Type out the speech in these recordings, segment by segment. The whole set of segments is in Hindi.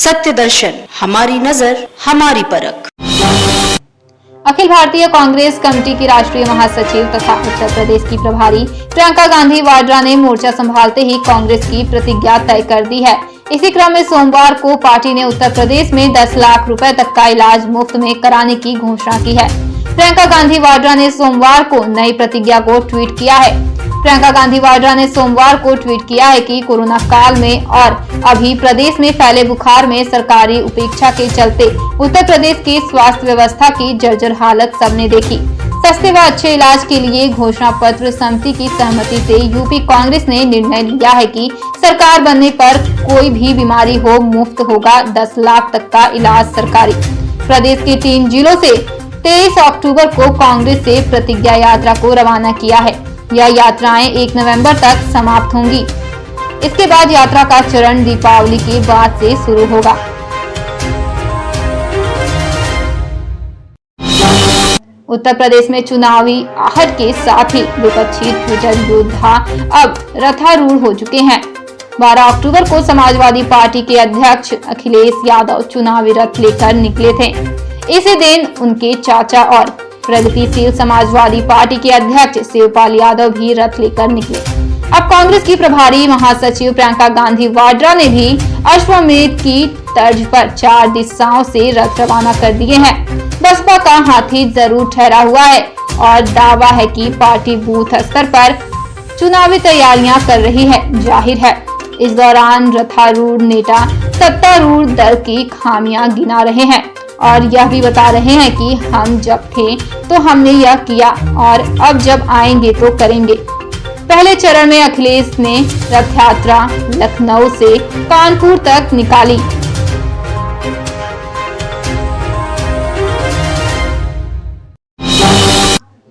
सत्य दर्शन, हमारी नजर, हमारी परख। अखिल भारतीय कांग्रेस कमेटी की राष्ट्रीय महासचिव तथा उत्तर प्रदेश की प्रभारी प्रियंका गांधी वाड्रा ने मोर्चा संभालते ही कांग्रेस की प्रतिज्ञा तय कर दी है। इसी क्रम में सोमवार को पार्टी ने उत्तर प्रदेश में 10 लाख रुपए तक का इलाज मुफ्त में कराने की घोषणा की है। प्रियंका गांधी वाड्रा ने सोमवार को नई प्रतिज्ञा को ट्वीट किया है। प्रियंका गांधी वाड्रा ने सोमवार को ट्वीट किया है कि कोरोना काल में और अभी प्रदेश में फैले बुखार में सरकारी उपेक्षा के चलते उत्तर प्रदेश की स्वास्थ्य व्यवस्था की जर्जर हालत सबने देखी। सस्ते व अच्छे इलाज के लिए घोषणा पत्र समिति की सहमति से यूपी कांग्रेस ने निर्णय लिया है कि सरकार बनने पर कोई भी बीमारी हो मुफ्त होगा 10 लाख तक का इलाज सरकारी। प्रदेश के 3 जिलों से 23 अक्टूबर को कांग्रेस से प्रतिज्ञा यात्रा को रवाना किया है। यह यात्राएं 1 नवंबर तक समाप्त होंगी। इसके बाद यात्रा का चरण दीपावली के बाद से शुरू होगा। उत्तर प्रदेश में चुनावी आहट के साथ ही विपक्षी ट्विटर योद्धा अब रथारूढ़ हो चुके हैं। 12 अक्टूबर को समाजवादी पार्टी के अध्यक्ष अखिलेश यादव चुनावी रथ लेकर निकले थे। इसी दिन उनके चाचा और प्रगतिशील समाजवादी पार्टी के अध्यक्ष शिवपाल यादव भी रथ लेकर निकले। अब कांग्रेस की प्रभारी महासचिव प्रियंका गांधी वाड्रा ने भी अश्वमेध की तर्ज पर 4 दिशाओं से रथ रवाना कर दिए हैं। बसपा का हाथी जरूर ठहरा हुआ है और दावा है कि पार्टी बूथ स्तर पर चुनावी तैयारियां कर रही है। जाहिर है इस दौरान रथारूढ़ नेता सत्तारूढ़ दल की खामियां गिना रहे हैं और यह भी बता रहे हैं कि हम जब थे तो हमने यह किया और अब जब आएंगे तो करेंगे। पहले चरण में अखिलेश ने रथ यात्रा लखनऊ से कानपुर तक निकाली।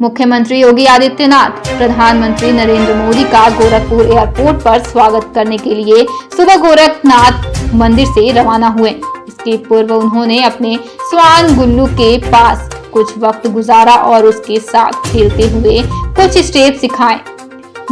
मुख्यमंत्री योगी आदित्यनाथ प्रधानमंत्री नरेंद्र मोदी का गोरखपुर एयरपोर्ट पर स्वागत करने के लिए सुबह गोरखनाथ मंदिर से रवाना हुए। इसके पूर्व उन्होंने अपने स्वान गुल्लू के पास कुछ वक्त गुजारा और उसके साथ खेलते हुए कुछ स्टेप सिखाए।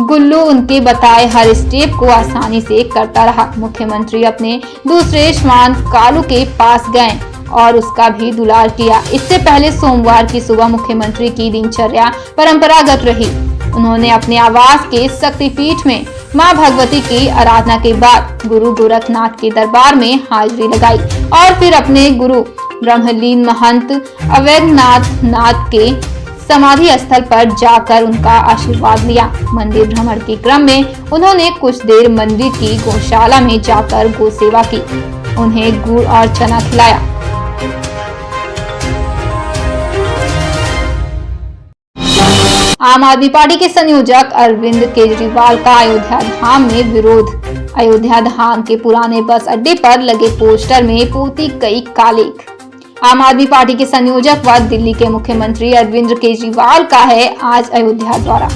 गुल्लू उनके बताए हर स्टेप को आसानी से करता रहा। मुख्यमंत्री अपने दूसरे श्वान कालू के पास गए और उसका भी दुलार किया। इससे पहले सोमवार की सुबह मुख्यमंत्री की दिनचर्या परंपरागत रही। उन्होंने अपने आवास के शक्तिपीठ में मां भगवती की आराधना के बाद गुरु गोरखनाथ के दरबार में हाजिरी लगाई और फिर अपने गुरु ब्रह्मलीन महंत अवैधनाथ नाथ के समाधि स्थल पर जाकर उनका आशीर्वाद लिया। मंदिर भ्रमण के क्रम में उन्होंने कुछ देर मंदिर की गौशाला में जाकर गौ सेवा की। उन्हें गुड़ और चना खिलाया। आम आदमी पार्टी के संयोजक अरविंद केजरीवाल का अयोध्या धाम में विरोध। अयोध्या धाम के पुराने बस अड्डे पर लगे पोस्टर में पोती कई कालेख। आम आदमी पार्टी के संयोजक व दिल्ली के मुख्यमंत्री अरविंद केजरीवाल का है आज अयोध्या दौरा।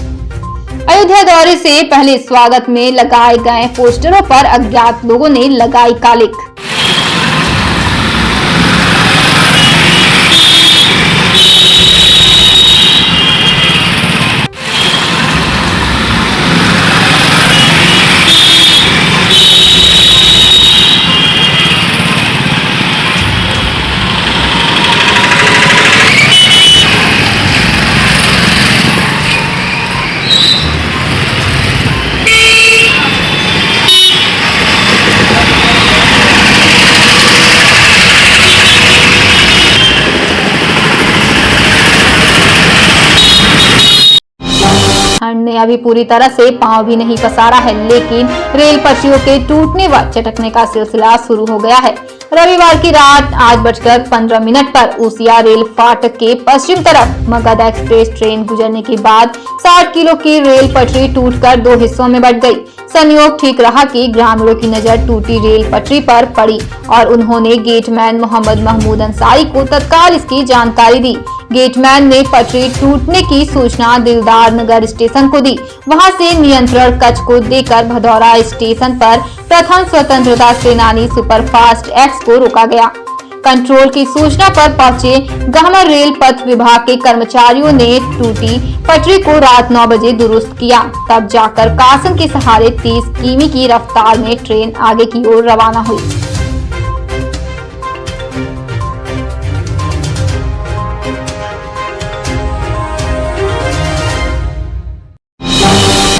अयोध्या दौरे से पहले स्वागत में लगाए गए पोस्टरों पर अज्ञात लोगों ने लगाई कालेख। ठंड ने अभी पूरी तरह से पांव भी नहीं पसारा है, लेकिन रेल पटरियों के टूटने व चटकने का सिलसिला शुरू हो गया है। रविवार की रात 8:15 पर ऊसिया रेल फाटक के पश्चिम तरफ मगध एक्सप्रेस ट्रेन गुजरने के बाद 60 किलो की रेल पटरी टूटकर 2 हिस्सों में बंट गई। संयोग ठीक रहा कि ग्रामीणों की नजर टूटी रेल पटरी पर पड़ी और उन्होंने गेटमैन मोहम्मद महमूद अंसारी को तत्काल इसकी जानकारी दी। गेटमैन ने पटरी टूटने की सूचना दिलदार नगर स्टेशन को दी। वहां से नियंत्रण कक्ष को देकर भदौरा स्टेशन पर प्रथम स्वतंत्रता सेनानी सुपरफास्ट एक्स को रोका गया। कंट्रोल की सूचना पर पहुंचे गहमर रेल पथ विभाग के कर्मचारियों ने टूटी पटरी को रात 9 बजे दुरुस्त किया। तब जाकर कासन के सहारे 30 किमी की रफ्तार में ट्रेन आगे की ओर रवाना हुई।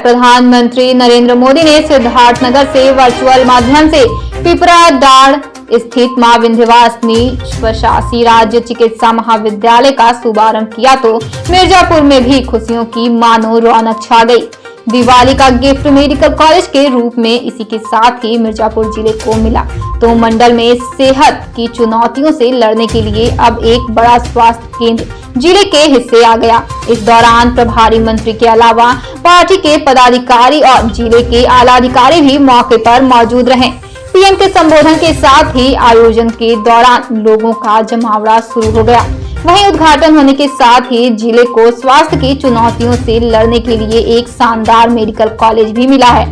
प्रधानमंत्री नरेंद्र मोदी ने सिद्धार्थनगर से वर्चुअल माध्यम से पिपराडांड स्थित मां विंध्यवासिनी स्वशासी राज्य चिकित्सा महाविद्यालय का शुभारंभ किया तो मिर्जापुर में भी खुशियों की मानो रौनक छा गई। दिवाली का गिफ्ट मेडिकल कॉलेज के रूप में इसी के साथ ही मिर्जापुर जिले को मिला तो मंडल में सेहत की चुनौतियों से लड़ने के लिए अब एक बड़ा स्वास्थ्य केंद्र जिले के हिस्से आ गया। इस दौरान प्रभारी मंत्री के अलावा पार्टी के पदाधिकारी और जिले के आला अधिकारी भी मौके पर मौजूद रहे। पीएम के संबोधन के साथ ही आयोजन के दौरान लोगों का जमावड़ा शुरू हो गया। वहीं उद्घाटन होने के साथ ही जिले को स्वास्थ्य की चुनौतियों से लड़ने के लिए एक शानदार मेडिकल कॉलेज भी मिला है।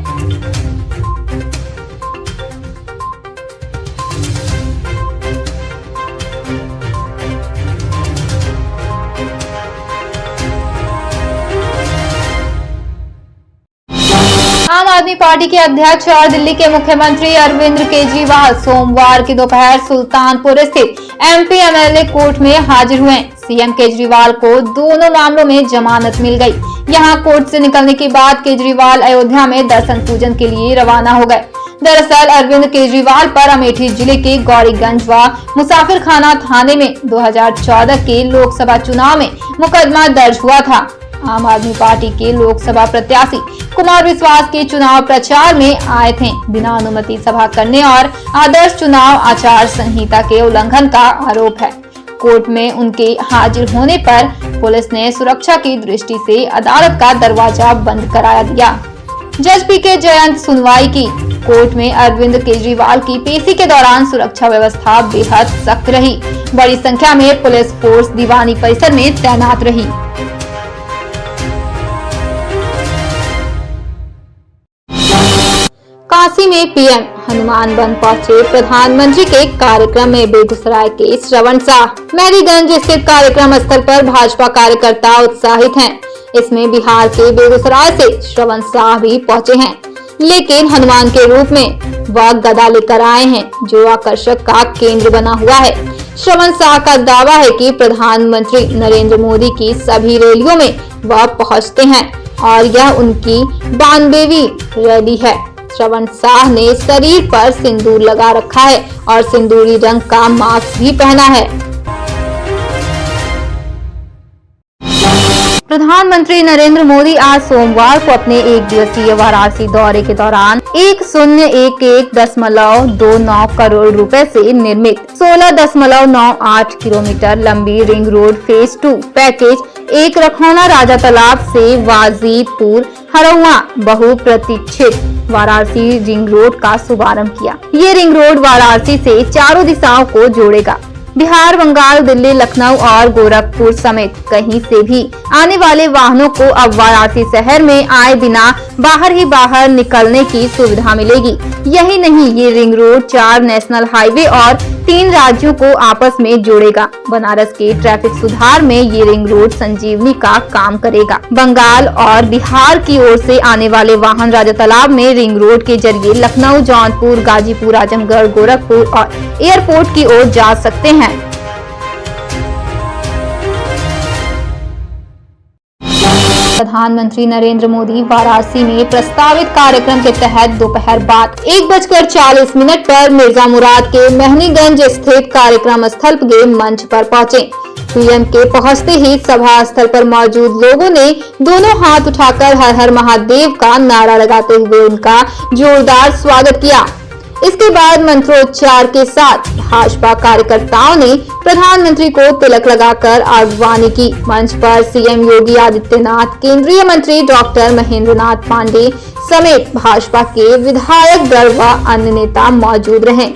आम आदमी पार्टी के अध्यक्ष और दिल्ली के मुख्यमंत्री अरविंद केजरीवाल सोमवार की दोपहर सुल्तानपुर स्थित एमपी एमएलए कोर्ट में हाजिर हुए। सीएम केजरीवाल को दोनों मामलों में जमानत मिल गई। यहां कोर्ट से निकलने के बाद केजरीवाल अयोध्या में दर्शन पूजन के लिए रवाना हो गए। दरअसल अरविंद केजरीवाल पर अमेठी जिले के गौरीगंज व मुसाफिरखाना थाने में 2014 के लोकसभा चुनाव में मुकदमा दर्ज हुआ था। आम आदमी पार्टी के लोकसभा प्रत्याशी कुमार विश्वास के चुनाव प्रचार में आए थे। बिना अनुमति सभा करने और आदर्श चुनाव आचार संहिता के उल्लंघन का आरोप है। कोर्ट में उनके हाजिर होने पर पुलिस ने सुरक्षा की दृष्टि से अदालत का दरवाजा बंद करा दिया। जज पीके जयंत सुनवाई की। कोर्ट में अरविंद केजरीवाल की पेशी के दौरान सुरक्षा व्यवस्था बेहद सख्त रही। बड़ी संख्या में पुलिस फोर्स दीवानी परिसर में तैनात रही। काशी में पीएम हनुमान बन पहुंचे। प्रधानमंत्री के कार्यक्रम में बेगूसराय के श्रवण शाह। मैरीगंज स्थित कार्यक्रम स्थल पर भाजपा कार्यकर्ता उत्साहित हैं। इसमें बिहार के बेगूसराय से श्रवण शाह भी पहुंचे हैं, लेकिन हनुमान के रूप में वह गदा लेकर आए हैं, जो आकर्षक का केंद्र बना हुआ है। श्रवण शाह का दावा है कि प्रधानमंत्री नरेंद्र मोदी की सभी रैलियों में वह पहुंचते हैं और यह उनकी 92वीं रैली है। श्रवण शाह ने शरीर पर सिंदूर लगा रखा है और सिंदूरी रंग का मास्क भी पहना है। प्रधानमंत्री नरेंद्र मोदी आज सोमवार को अपने 1 दिवसीय वाराणसी दौरे के दौरान 1011.29 करोड़ रुपए से निर्मित 16.98 किलोमीटर लंबी ring road phase 2 package 1 Rakhauna राजा तालाब से वाजीदपुर हरौआ बहुप्रतीक्षित वाराणसी रिंग रोड का शुभारंभ किया। ये रिंग रोड वाराणसी से चारों दिशाओं को जोड़ेगा। बिहार, बंगाल, दिल्ली, लखनऊ और गोरखपुर समेत कहीं से भी आने वाले वाहनों को अब वाराणसी शहर में आए बिना बाहर ही बाहर निकलने की सुविधा मिलेगी। यही नहीं, ये रिंग रोड 4 नेशनल हाईवे और 3 राज्यों को आपस में जोड़ेगा। बनारस के ट्रैफिक सुधार में ये रिंग रोड संजीवनी का काम करेगा। बंगाल और बिहार की ओर से आने वाले वाहन राजा तालाब में रिंग रोड के जरिए लखनऊ, जौनपुर, गाजीपुर, आजमगढ़, गोरखपुर और एयरपोर्ट की ओर जा सकते हैं। प्रधानमंत्री नरेंद्र मोदी वाराणसी में प्रस्तावित कार्यक्रम के तहत दोपहर बाद 1:40 पर मिर्जा मुराद के मेहनीगंज स्थित कार्यक्रम स्थल के मंच पर पहुंचे। पीएम के पहुंचते ही सभा स्थल पर मौजूद लोगों ने दोनों हाथ उठाकर हर हर महादेव का नारा लगाते हुए उनका जोरदार स्वागत किया। इसके बाद मंत्रोच्चार के साथ भाजपा कार्यकर्ताओं ने प्रधानमंत्री को तिलक लगाकर आगवानी की। मंच पर सीएम योगी आदित्यनाथ, केंद्रीय मंत्री डॉक्टर महेंद्र नाथ पांडे समेत भाजपा के विधायक दल व अन्य नेता मौजूद रहे।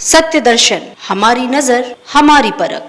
सत्य दर्शन, हमारी नजर, हमारी परख।